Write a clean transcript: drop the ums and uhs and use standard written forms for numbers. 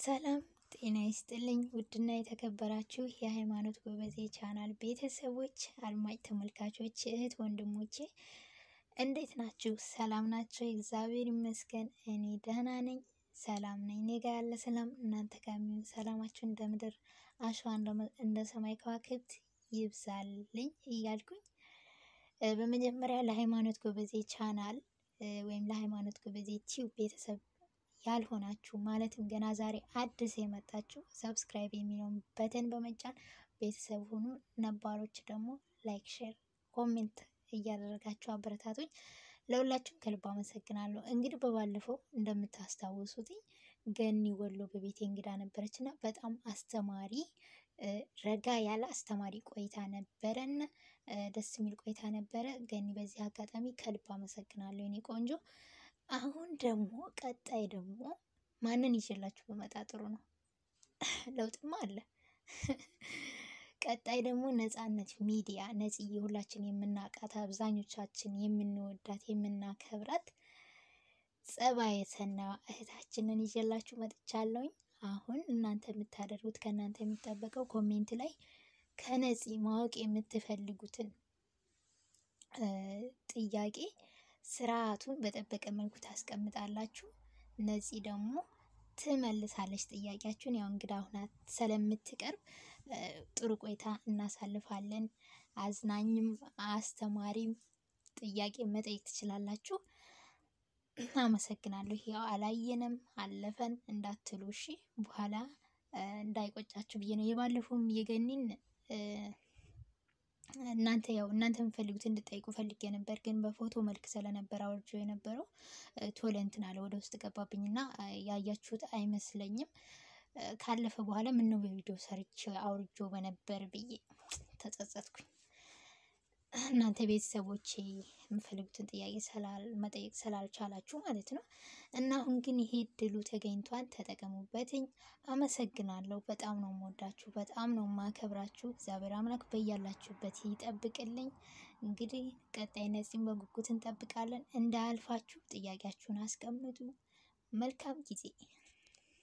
ሰላም ጤና ይስጥልኝ ውድና የተከበራችሁ የሃይማኖት ጎበዜ ቻናል ቤተሰቦች አድማጭ ተመልካቾች እህት ወንድሞቼ እንዴት ናችሁ? ሰላም ናችሁ? እግዚአብሔር ይመስገን እኔ ደህና ነኝ፣ ሰላም ነኝ። እኔ ጋር ያለ ሰላም እናንተ ጋር የሚሆን ሰላማችሁ እንደ ምድር አሸዋ እንደ ሰማይ ከዋክብት ይብዛልኝ እያልኩኝ በመጀመሪያ ለሃይማኖት ጎበዜ ቻናል ወይም ለሃይማኖት ጎበዜ ቲዩብ ቤተሰብ ያልሆናችሁ ማለትም ገና ዛሬ አዲስ የመጣችሁ ሰብስክራይብ የሚለውን በተን በመጫን ቤተሰብ ሁኑ። ነባሮች ደግሞ ላይክ፣ ሼር፣ ኮሜንት እያደረጋችሁ አበረታቱኝ። ለሁላችሁም ከልብ አመሰግናለሁ። እንግዲህ በባለፈው እንደምታስታውሱት ገኒ ወሎ በቤቴ እንግዳ ነበረችና በጣም አስተማሪ ረጋ ያለ አስተማሪ ቆይታ ነበረን። ደስ የሚል ቆይታ ነበረ። ገኒ በዚህ አጋጣሚ ከልብ አመሰግናለሁ የኔ ቆንጆ። አሁን ደግሞ ቀጣይ ደግሞ ማንን ይዤላችሁ በመጣ ጥሩ ነው? ለውጥማ አለ። ቀጣይ ደግሞ ነፃነት ሚዲያ ነጽዬ ሁላችን የምናውቃት አብዛኞቻችን የምንወዳት የምናከብራት ጸባየ ሰናይ እህታችንን ይዤላችሁ መጥቻለሁኝ። አሁን እናንተ የምታደርጉት ከእናንተ የሚጠበቀው ኮሜንት ላይ ከነፂ ማወቅ የምትፈልጉትን ጥያቄ ስርዓቱን በጠበቀ መልኩ ታስቀምጣላችሁ። ነፂ ደግሞ ትመልሳለች ጥያቄያችሁን። ያው እንግዳ ሁና ስለምትቀርብ ጥሩ ቆይታ እናሳልፋለን። አዝናኝም አስተማሪም ጥያቄ መጠየቅ ትችላላችሁ። አመሰግናለሁ። ያው አላየንም አለፈን እንዳትሉ እሺ፣ በኋላ እንዳይቆጫችሁ ብዬ ነው። የባለፈውም የገኒን እናንተ የምትፈልጉት እንድጠይቁ ፈልጌ ነበር፣ ግን በፎቶ መልክ ስለነበር አውርጄው የነበረው ቶሎ እንትን አለ ወደ ውስጥ ገባብኝና ያያችሁት አይመስለኝም። ካለፈ በኋላ ምን ነው በቪዲዮ ሰርቼ አውርጄው በነበር ብዬ ተጸጸትኩኝ። እናንተ ቤተሰቦቼ የምፈልጉትን ጥያቄ መጠየቅ ስላልቻላችሁ ማለት ነው። እና አሁን ግን ይሄ እድሉ ተገኝቷል፣ ተጠቀሙበትኝ። አመሰግናለሁ። በጣም ነው የምወዳችሁ፣ በጣም ነው የማከብራችሁ። እግዚአብሔር አምላክ በያላችሁበት ይጠብቅልኝ። እንግዲህ ቀጣይ ነፂን በጉጉት እንጠብቃለን። እንዳያልፋችሁ ጥያቄያችሁን አስቀምጡ። መልካም ጊዜ